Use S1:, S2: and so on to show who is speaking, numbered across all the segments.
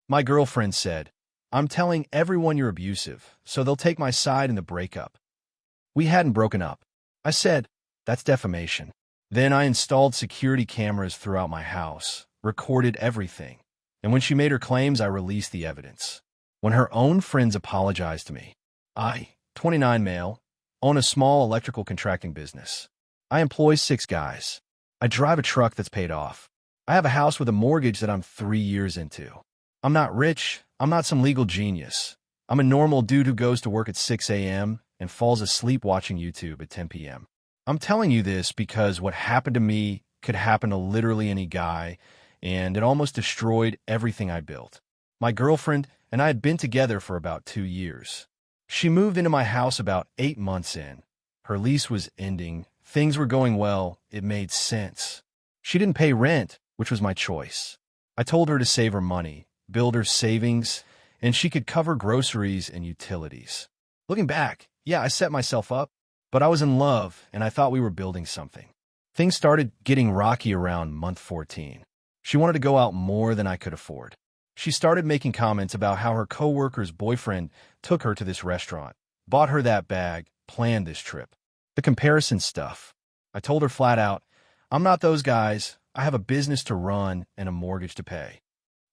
S1: My girlfriend said, "I'm telling everyone you're abusive, so they'll take my side in the breakup." We hadn't broken up. I said, "That's defamation." Then I installed security cameras throughout my house, recorded everything, and when she made her claims, I released the evidence. When her own friends apologized to me, I, 29 male, own a small electrical contracting business. I employ 6 guys. I drive a truck that's paid off. I have a house with a mortgage that I'm 3 years into. I'm not rich. I'm not some legal genius. I'm a normal dude who goes to work at 6 a.m. and falls asleep watching YouTube at 10 p.m. I'm telling you this because what happened to me could happen to literally any guy, and it almost destroyed everything I built. My girlfriend and I had been together for about 2 years. She moved into my house about 8 months in. Her lease was ending. Things were going well. It made sense. She didn't pay rent, which was my choice. I told her to save her money, build her savings, and she could cover groceries and utilities. Looking back, yeah, I set myself up, but I was in love, and I thought we were building something. Things started getting rocky around month 14. She wanted to go out more than I could afford. She started making comments about how her coworker's boyfriend took her to this restaurant, bought her that bag, planned this trip. The comparison stuff. I told her flat out, "I'm not those guys. I have a business to run and a mortgage to pay."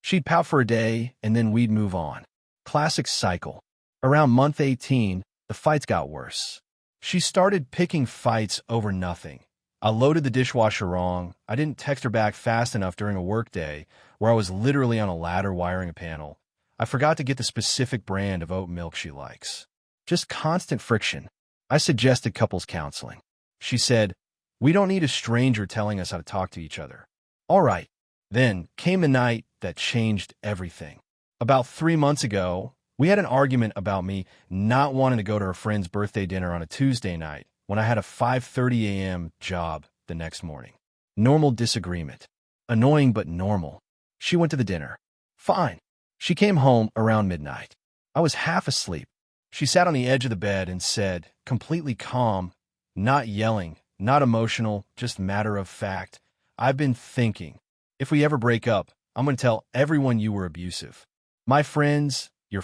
S1: She'd pout for a day, and then we'd move on. Classic cycle. Around month 18, the fights got worse. She started picking fights over nothing. I loaded the dishwasher wrong. I didn't text her back fast enough during a work day where I was literally on a ladder wiring a panel. I forgot to get the specific brand of oat milk she likes. Just constant friction. I suggested couples counseling. She said, "We don't need a stranger telling us how to talk to each other." All right. Then came the night that changed everything. About 3 months ago, we had an argument about me not wanting to go to her friend's birthday dinner on a Tuesday night when I had a 5:30 a.m. job the next morning. Normal disagreement. Annoying but normal. She went to the dinner. Fine. She came home around midnight. I was half asleep. She sat on the edge of the bed and said, completely calm, not yelling, not emotional, just matter of fact, "I've been thinking, if we ever break up, I'm going to tell everyone you were abusive. My friends, your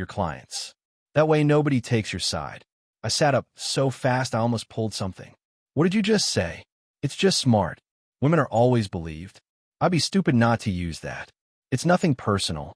S1: clients. That way nobody takes your side." I sat up so fast I almost pulled something. "What did you just say?" "It's just smart. Women are always believed. I'd be stupid not to use that. It's nothing personal.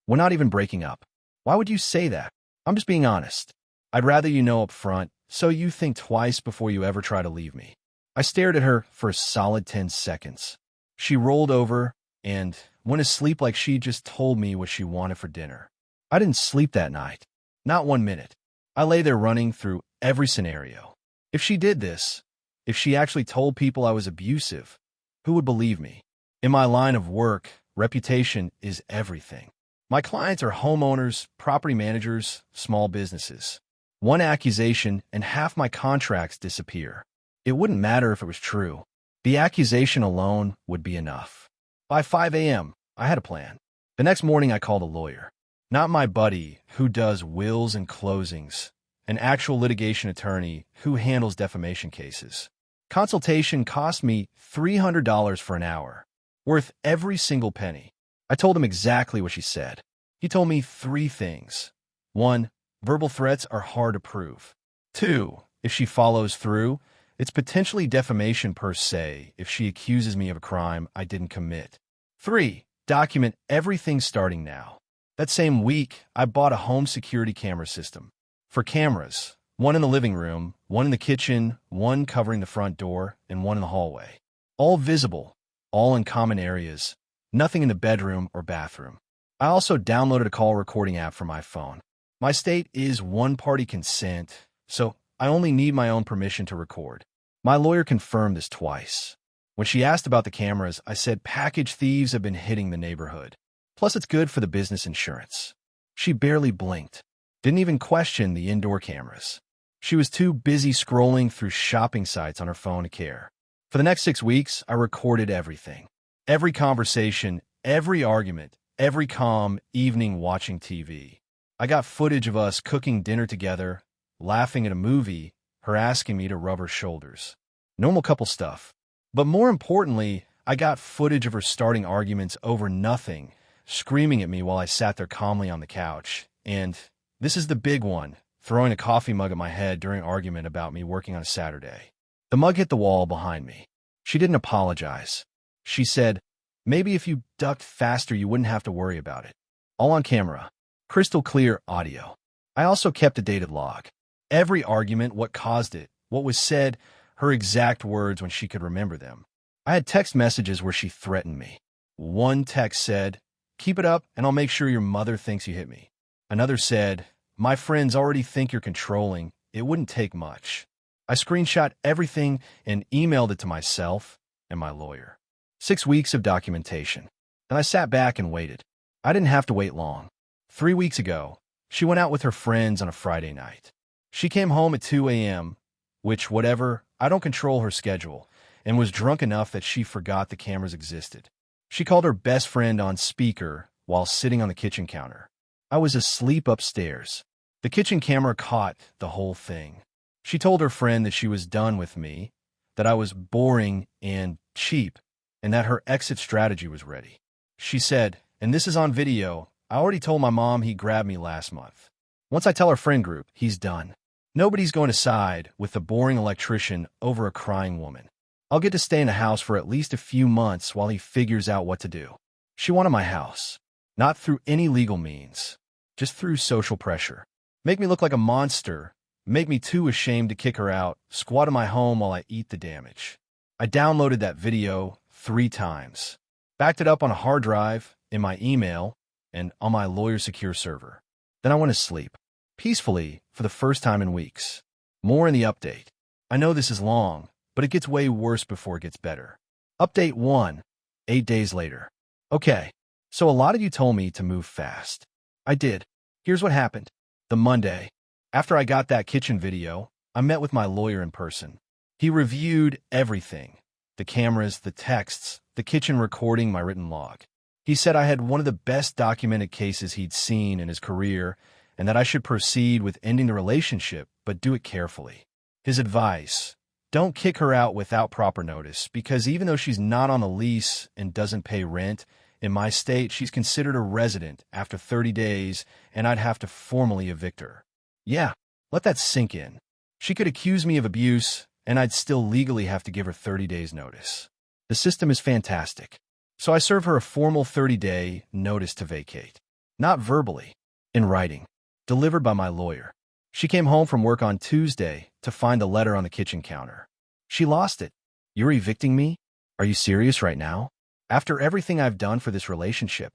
S1: We're not even breaking up. Why would you say that? I'm just being honest. I'd rather you know up front, so you think twice before you ever try to leave me." I stared at her for a solid 10 seconds. She rolled over and went to sleep like she just told me what she wanted for dinner. I didn't sleep that night. Not 1 minute. I lay there running through every scenario. If she did this, if she actually told people I was abusive, who would believe me? In my line of work, reputation is everything. My clients are homeowners, property managers, small businesses. One accusation and half my contracts disappear. It wouldn't matter if it was true. The accusation alone would be enough. By 5 a.m., I had a plan. The next morning, I called a lawyer. Not my buddy who does wills and closings, an actual litigation attorney who handles defamation cases. Consultation cost me $300 for an hour, worth every single penny. I told him exactly what she said. He told me 3 things. 1, verbal threats are hard to prove. 2, if she follows through, it's potentially defamation per se if she accuses me of a crime I didn't commit. 3, document everything starting now. That same week, I bought a home security camera system. For cameras, 1 in the living room, 1 in the kitchen, 1 covering the front door, and 1 in the hallway. All visible, all in common areas, nothing in the bedroom or bathroom. I also downloaded a call recording app for my phone. My state is one-party consent, so I only need my own permission to record. My lawyer confirmed this twice. When she asked about the cameras, I said package thieves have been hitting the neighborhood. Plus, it's good for the business insurance. She barely blinked. Didn't even question the indoor cameras. She was too busy scrolling through shopping sites on her phone to care. For the next 6 weeks, I recorded everything. Every conversation, every argument, every calm evening watching TV. I got footage of us cooking dinner together, laughing at a movie, her asking me to rub her shoulders. Normal couple stuff. But more importantly, I got footage of her starting arguments over nothing screaming at me while I sat there calmly on the couch. And this is the big one, throwing a coffee mug at my head during an argument about me working on a Saturday. The mug hit the wall behind me. She didn't apologize. She said, maybe if you ducked faster, you wouldn't have to worry about it. All on camera. Crystal clear audio. I also kept a dated log. Every argument, what caused it, what was said, her exact words when she could remember them. I had text messages where she threatened me. One text said, keep it up and I'll make sure your mother thinks you hit me. Another said, my friends already think you're controlling. It wouldn't take much. I screenshot everything and emailed it to myself and my lawyer. 6 weeks of documentation. Then I sat back and waited. I didn't have to wait long. 3 weeks ago, she went out with her friends on a Friday night. She came home at 2 a.m., which, whatever, I don't control her schedule, and was drunk enough that she forgot the cameras existed. She called her best friend on speaker while sitting on the kitchen counter. I was asleep upstairs. The kitchen camera caught the whole thing. She told her friend that she was done with me, that I was boring and cheap, and that her exit strategy was ready. She said, and this is on video, I already told my mom he grabbed me last month. Once I tell our friend group, he's done. Nobody's going to side with the boring electrician over a crying woman. I'll get to stay in the house for at least a few months while he figures out what to do. She wanted my house, not through any legal means, just through social pressure. Make me look like a monster, make me too ashamed to kick her out, squat in my home while I eat the damage. I downloaded that video 3 times, backed it up on a hard drive, in my email, and on my lawyer's secure server. Then I went to sleep, peacefully for the first time in weeks. More in the update. I know this is long, but it gets way worse before it gets better. Update 1, 8 days later. Okay, so a lot of you told me to move fast. I did. Here's what happened. The Monday, after I got that kitchen video, I met with my lawyer in person. He reviewed everything. The cameras, the texts, the kitchen recording, my written log. He said I had one of the best documented cases he'd seen in his career and that I should proceed with ending the relationship, but do it carefully. His advice, don't kick her out without proper notice, because even though she's not on a lease and doesn't pay rent, in my state, she's considered a resident after 30 days, and I'd have to formally evict her. Yeah, let that sink in. She could accuse me of abuse, and I'd still legally have to give her 30 days notice. The system is fantastic. So I serve her a formal 30-day notice to vacate. Not verbally, in writing, delivered by my lawyer. She came home from work on Tuesday to find the letter on the kitchen counter. She lost it. You're evicting me? Are you serious right now? After everything I've done for this relationship.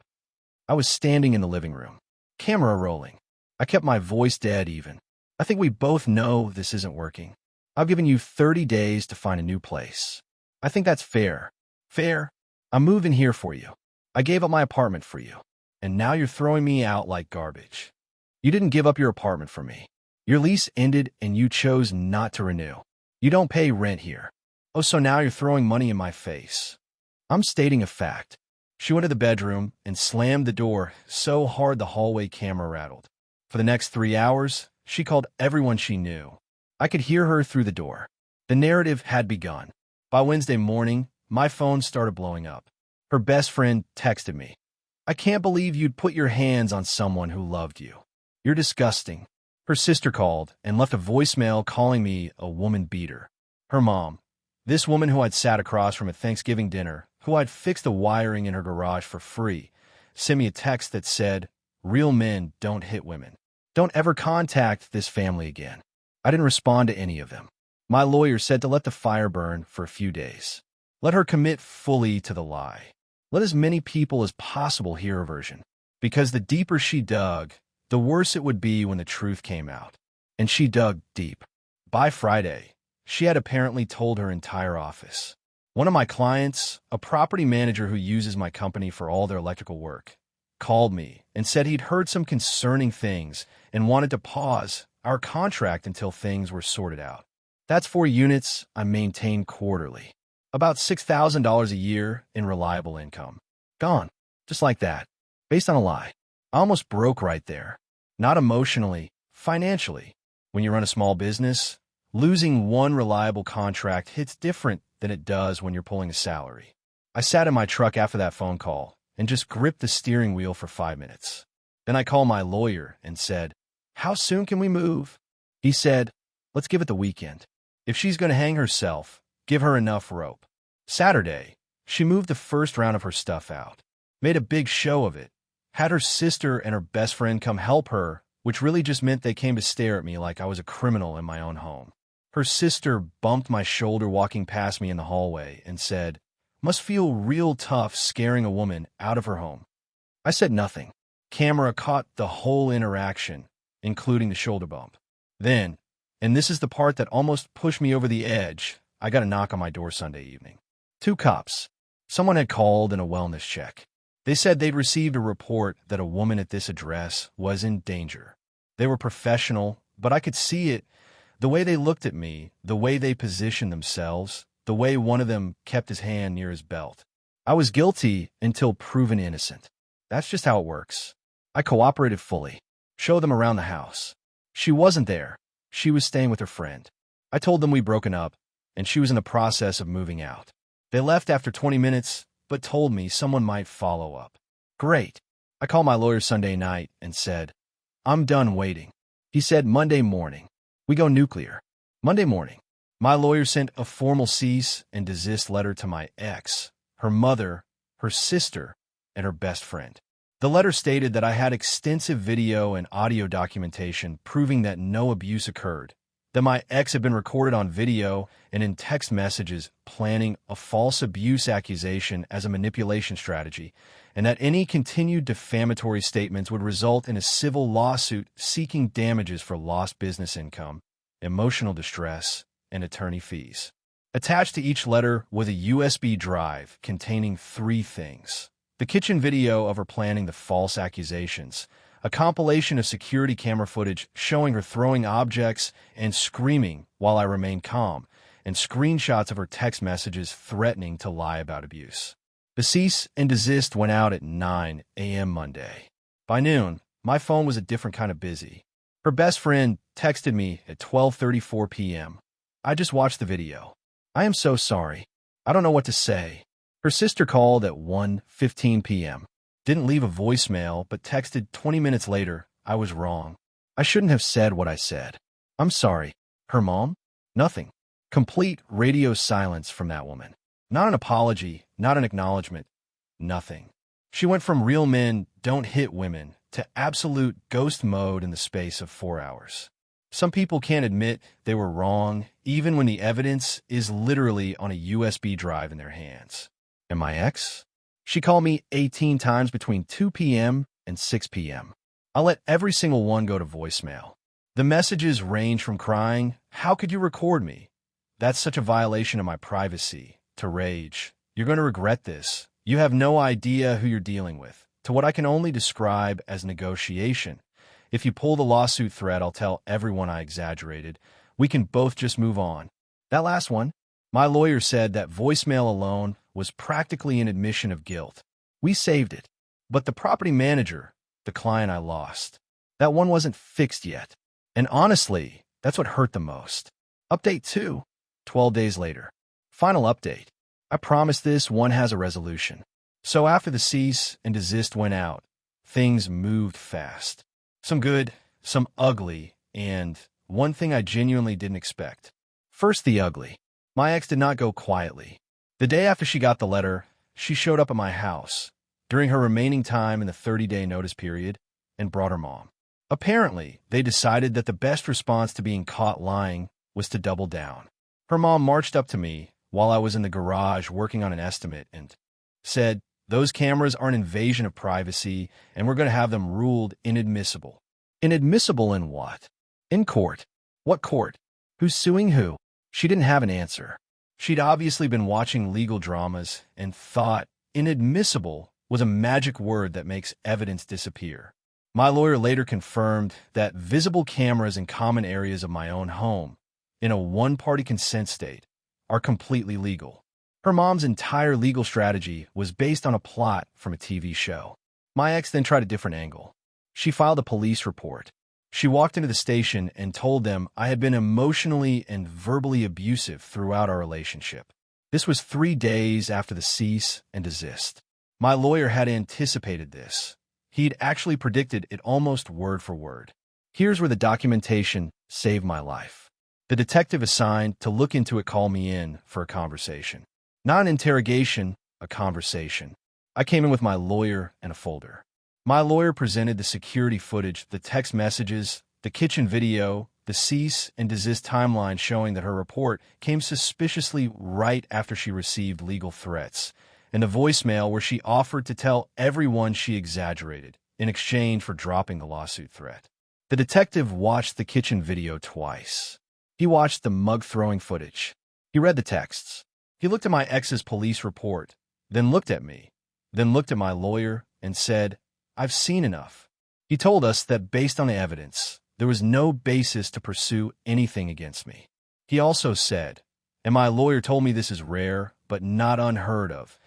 S1: I was standing in the living room, camera rolling. I kept my voice dead even. I think we both know this isn't working. I've given you 30 days to find a new place. I think that's fair. Fair? I'm moving here for you. I gave up my apartment for you. And now you're throwing me out like garbage. You didn't give up your apartment for me. Your lease ended and you chose not to renew. You don't pay rent here. Oh, so now you're throwing money in my face. I'm stating a fact. She went to the bedroom and slammed the door so hard the hallway camera rattled. For the next 3 hours, she called everyone she knew. I could hear her through the door. The narrative had begun. By Wednesday morning, my phone started blowing up. Her best friend texted me. I can't believe you'd put your hands on someone who loved you. You're disgusting. Her sister called and left a voicemail calling me a woman beater. Her mom, this woman who I'd sat across from at Thanksgiving dinner, who I'd fixed the wiring in her garage for free, sent me a text that said, real men don't hit women. Don't ever contact this family again. I didn't respond to any of them. My lawyer said to let the fire burn for a few days. Let her commit fully to the lie. Let as many people as possible hear her version. Because the deeper she dug, the worse it would be when the truth came out. And she dug deep. By Friday, she had apparently told her entire office. One of my clients, a property manager who uses my company for all their electrical work, called me and said he'd heard some concerning things and wanted to pause our contract until things were sorted out. That's 4 units I maintain quarterly. About $6,000 a year in reliable income. Gone. Just like that. Based on a lie. I almost broke right there. Not emotionally, financially. When you run a small business, losing one reliable contract hits different than it does when you're pulling a salary. I sat in my truck after that phone call and just gripped the steering wheel for 5 minutes. Then I called my lawyer and said, "How soon can we move?" He said, "Let's give it the weekend. If she's going to hang herself, give her enough rope." Saturday, she moved the first round of her stuff out, made a big show of it, had her sister and her best friend come help her, which really just meant they came to stare at me like I was a criminal in my own home. Her sister bumped my shoulder walking past me in the hallway and said, "Must feel real tough scaring a woman out of her home." I said nothing. Camera caught the whole interaction, including the shoulder bump. Then, and this is the part that almost pushed me over the edge, I got a knock on my door Sunday evening. 2 cops. Someone had called in a wellness check. They said they'd received a report that a woman at this address was in danger. They were professional, but I could see it, the way they looked at me, the way they positioned themselves, the way one of them kept his hand near his belt. I was guilty until proven innocent. That's just how it works. I cooperated fully. Showed them around the house. She wasn't there. She was staying with her friend. I told them we'd broken up, and she was in the process of moving out. They left after 20 minutes, but told me someone might follow up. Great. I called my lawyer Sunday night and said, "I'm done waiting." He said Monday morning. We go nuclear. Monday morning. My lawyer sent a formal cease and desist letter to my ex, her mother, her sister, and her best friend. The letter stated that I had extensive video and audio documentation proving that no abuse occurred, that my ex had been recorded on video and in text messages planning a false abuse accusation as a manipulation strategy, and that any continued defamatory statements would result in a civil lawsuit seeking damages for lost business income, emotional distress, and attorney fees. Attached to each letter was a USB drive containing 3 things: the kitchen video of her planning the false accusations, a compilation of security camera footage showing her throwing objects and screaming while I remained calm, and screenshots of her text messages threatening to lie about abuse. The cease and desist went out at 9 a.m. Monday. By noon, my phone was a different kind of busy. Her best friend texted me at 12:34 p.m. I just watched the video. "I am so sorry. I don't know what to say." Her sister called at 1:15 p.m. Didn't leave a voicemail, but texted 20 minutes later, "I was wrong. I shouldn't have said what I said. I'm sorry." Her mom? Nothing. Complete radio silence from that woman. Not an apology, not an acknowledgement. Nothing. She went from real men don't hit women to absolute ghost mode in the space of 4 hours. Some people can't admit they were wrong, even when the evidence is literally on a USB drive in their hands. And my ex? She called me 18 times between 2 p.m. and 6 p.m. I let every single one go to voicemail. The messages range from crying, "How could you record me? That's such a violation of my privacy," to rage, "You're going to regret this. You have no idea who you're dealing with," to what I can only describe as negotiation. "If you pull the lawsuit thread, I'll tell everyone I exaggerated. We can both just move on." That last one, my lawyer said that voicemail alone was practically an admission of guilt. We saved it. But the property manager, the client I lost, that one wasn't fixed yet. And honestly, that's what hurt the most. Update 2, 12 days later. Final update. I promise this one has a resolution. So after the cease and desist went out, things moved fast. Some good, some ugly, and one thing I genuinely didn't expect. First, the ugly. My ex did not go quietly. The day after she got the letter, she showed up at my house during her remaining time in the 30-day notice period and brought her mom. Apparently, they decided that the best response to being caught lying was to double down. Her mom marched up to me while I was in the garage working on an estimate and said, "Those cameras are an invasion of privacy, and we're going to have them ruled inadmissible." Inadmissible in what? In court. What court? Who's suing who? She didn't have an answer. She'd obviously been watching legal dramas and thought inadmissible was a magic word that makes evidence disappear. My lawyer later confirmed that visible cameras in common areas of my own home, in a one-party consent state, are completely legal. Her mom's entire legal strategy was based on a plot from a TV show. My ex then tried a different angle. She filed a police report. She walked into the station and told them I had been emotionally and verbally abusive throughout our relationship. This was 3 days after the cease and desist. My lawyer had anticipated this. He'd actually predicted it almost word for word. Here's where the documentation saved my life. The detective assigned to look into it called me in for a conversation. Not an interrogation, a conversation. I came in with my lawyer and a folder. My lawyer presented the security footage, the text messages, the kitchen video, the cease and desist timeline showing that her report came suspiciously right after she received legal threats, and the voicemail where she offered to tell everyone she exaggerated in exchange for dropping the lawsuit threat. The detective watched the kitchen video twice. He watched the mug-throwing footage. He read the texts. He looked at my ex's police report, then looked at me, then looked at my lawyer and said, "I've seen enough." He told us that based on the evidence, there was no basis to pursue anything against me. He also said, and my lawyer told me this is rare but not unheard of,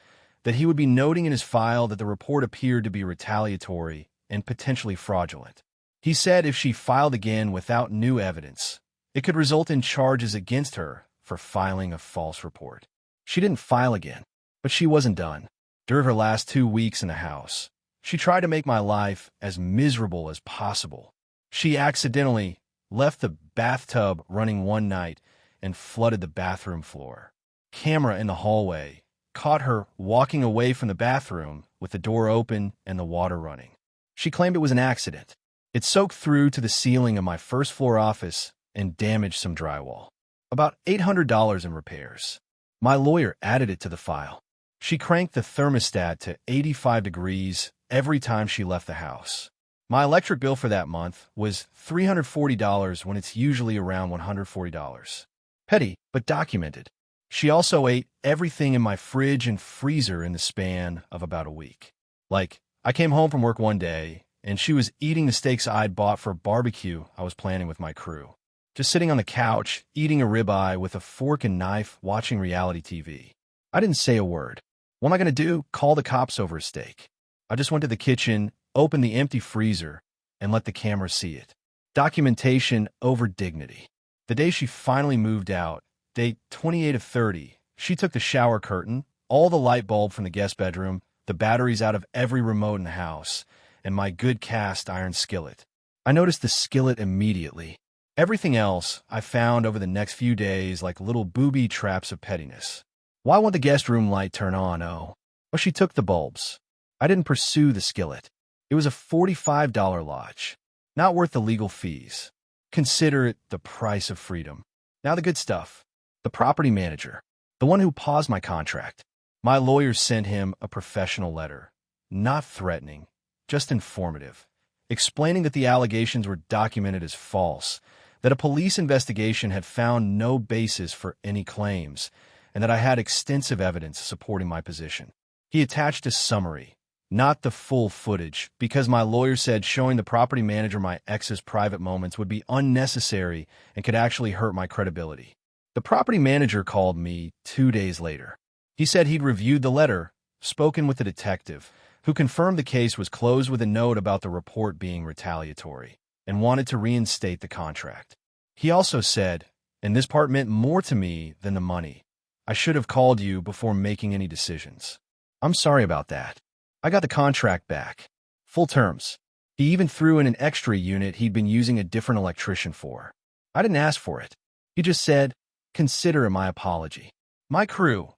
S1: that he would be noting in his file that the report appeared to be retaliatory and potentially fraudulent. He said if she filed again without new evidence, it could result in charges against her for filing a false report. She didn't file again, but she wasn't done. During her last 2 weeks in the house, she tried to make my life as miserable as possible. She accidentally left the bathtub running one night and flooded the bathroom floor. Camera in the hallway caught her walking away from the bathroom with the door open and the water running. She claimed it was an accident. It soaked through to the ceiling of my first-floor office and damaged some drywall. About $800 in repairs. My lawyer added it to the file. She cranked the thermostat to 85 degrees every time she left the house. My electric bill for that month was $340 when it's usually around $140. Petty, but documented. She also ate everything in my fridge and freezer in the span of about a week. Like, I came home from work one day, and she was eating the steaks I'd bought for a barbecue I was planning with my crew. Just sitting on the couch, eating a ribeye with a fork and knife, watching reality TV. I didn't say a word. What am I going to do? Call the cops over a steak? I just went to the kitchen, opened the empty freezer, and let the camera see it. Documentation over dignity. The day she finally moved out, date 28 of 30, she took the shower curtain, all the light bulb from the guest bedroom, the batteries out of every remote in the house, and my good cast iron skillet. I noticed the skillet immediately. Everything else I found over the next few days like little booby traps of pettiness. Why won't the guest room light turn on? Oh, well, she took the bulbs. I didn't pursue the skillet. It was a $45 lodge. Not worth the legal fees. Consider it the price of freedom. Now the good stuff. The property manager. The one who paused my contract. My lawyer sent him a professional letter. Not threatening, just informative. Explaining that the allegations were documented as false, that a police investigation had found no basis for any claims, and that I had extensive evidence supporting my position. He attached a summary, not the full footage, because my lawyer said showing the property manager my ex's private moments would be unnecessary and could actually hurt my credibility. The property manager called me 2 days later. He said he'd reviewed the letter, spoken with the detective, who confirmed the case was closed with a note about the report being retaliatory, and wanted to reinstate the contract. He also said, and this part meant more to me than the money, I should have called you before making any decisions. I'm sorry about that. I got the contract back. Full terms. He even threw in an extra unit he'd been using a different electrician for. I didn't ask for it. He just said, consider it my apology. My crew,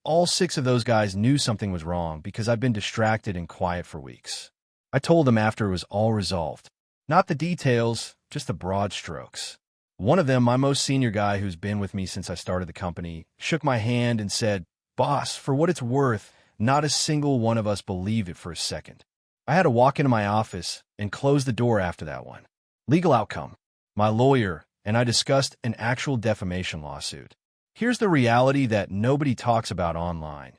S1: all 6 of those guys knew something was wrong because I'd been distracted and quiet for weeks. I told them after it was all resolved. Not the details, just the broad strokes. One of them, my most senior guy who's been with me since I started the company, shook my hand and said, "Boss, for what it's worth, not a single one of us believed it for a second." I had to walk into my office and close the door after that one. Legal outcome. My lawyer and I discussed an actual defamation lawsuit. Here's the reality that nobody talks about online.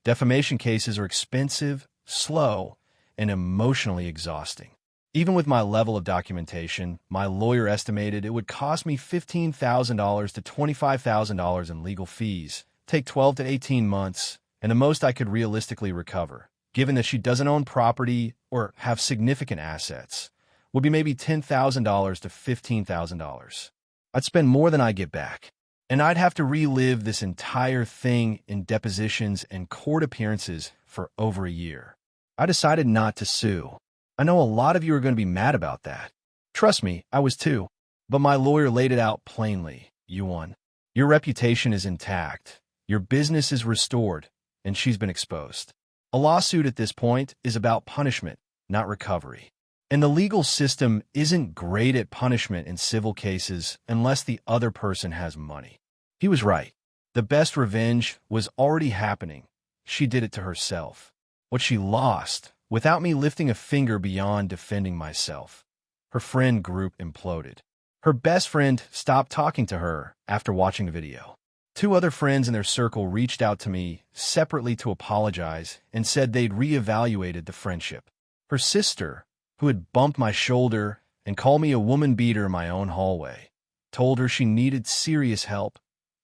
S1: Defamation cases are expensive, slow, and emotionally exhausting. Even with my level of documentation, my lawyer estimated it would cost me $15,000 to $25,000 in legal fees, take 12 to 18 months, and the most I could realistically recover, given that she doesn't own property or have significant assets, would be maybe $10,000 to $15,000. I'd spend more than I get back, and I'd have to relive this entire thing in depositions and court appearances for over a year. I decided not to sue. I know a lot of you are going to be mad about that. Trust me, I was too. But my lawyer laid it out plainly. You won. Your reputation is intact. Your business is restored, and she's been exposed. A lawsuit at this point is about punishment, not recovery. And the legal system isn't great at punishment in civil cases unless the other person has money. He was right. The best revenge was already happening. She did it to herself. What she lost, without me lifting a finger beyond defending myself, her friend group imploded. Her best friend stopped talking to her after watching the video. 2 other friends in their circle reached out to me separately to apologize and said they'd reevaluated the friendship. Her sister, who had bumped my shoulder and called me a woman beater in my own hallway, told her she needed serious help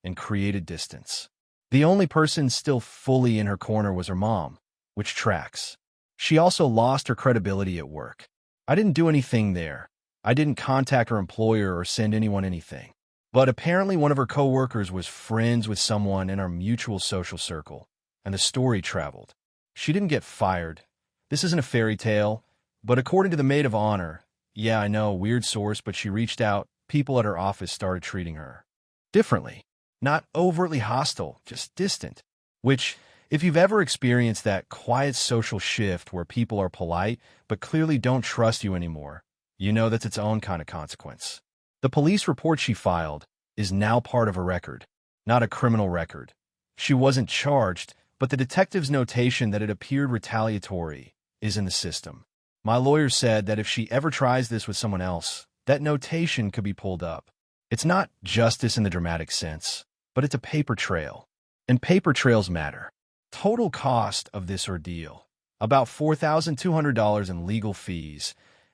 S1: and created distance. The only person still fully in her corner was her mom, which tracks. She also lost her credibility at work. I didn't do anything there. I didn't contact her employer or send anyone anything. But apparently one of her coworkers was friends with someone in our mutual social circle, and the story traveled. She didn't get fired. This isn't a fairy tale, but according to the maid of honor, yeah, I know, weird source, but she reached out, people at her office started treating her differently. Not overtly hostile, just distant. Which, if you've ever experienced that quiet social shift where people are polite but clearly don't trust you anymore, you know that's its own kind of consequence. The police report she filed is now part of a record, not a criminal record. She wasn't charged, but the detective's notation that it appeared retaliatory is in the system. My lawyer said that if she ever tries this with someone else, that notation could be pulled up. It's not justice in the dramatic sense, but it's a paper trail. And paper trails matter. Total cost of this ordeal, about $4,200 in legal fees,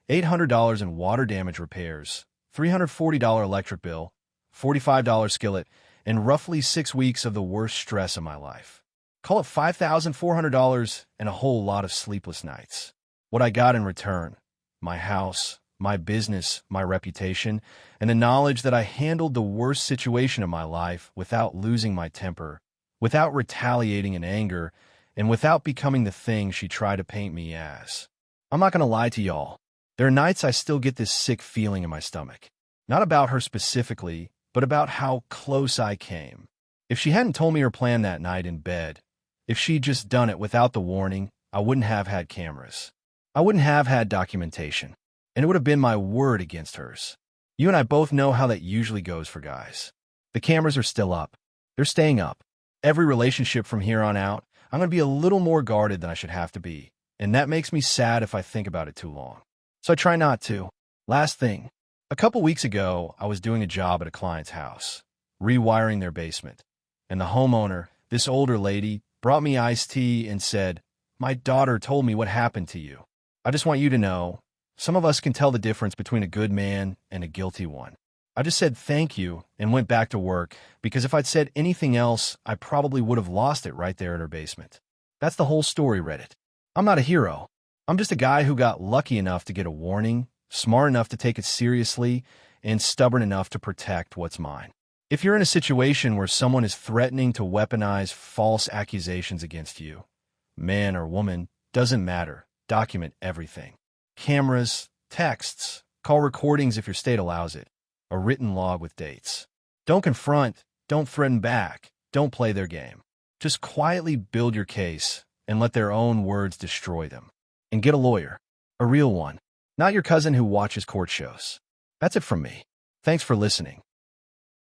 S1: $800 in water damage repairs, $340 electric bill, $45 skillet, and roughly 6 weeks of the worst stress of my life. Call it $5,400 and a whole lot of sleepless nights. What I got in return, my house, my business, my reputation, and the knowledge that I handled the worst situation of my life without losing my temper, without retaliating in anger, and without becoming the thing she tried to paint me as. I'm not going to lie to y'all. There are nights I still get this sick feeling in my stomach. Not about her specifically, but about how close I came. If she hadn't told me her plan that night in bed, if she'd just done it without the warning, I wouldn't have had cameras. I wouldn't have had documentation. And it would have been my word against hers. You and I both know how that usually goes for guys. The cameras are still up. They're staying up. Every relationship from here on out, I'm going to be a little more guarded than I should have to be. And that makes me sad if I think about it too long. So I try not to. Last thing. A couple weeks ago, I was doing a job at a client's house, rewiring their basement. And the homeowner, this older lady, brought me iced tea and said, "My daughter told me what happened to you. I just want you to know, some of us can tell the difference between a good man and a guilty one." I just said thank you and went back to work because if I'd said anything else, I probably would have lost it right there in her basement. That's the whole story, Reddit. I'm not a hero. I'm just a guy who got lucky enough to get a warning, smart enough to take it seriously, and stubborn enough to protect what's mine. If you're in a situation where someone is threatening to weaponize false accusations against you, man or woman, doesn't matter, document everything. Cameras, texts, call recordings if your state allows it, a written log with dates. Don't confront, don't threaten back, don't play their game. Just quietly build your case and let their own words destroy them. And get a lawyer, a real one, not your cousin who watches court shows. That's it from me. Thanks for listening.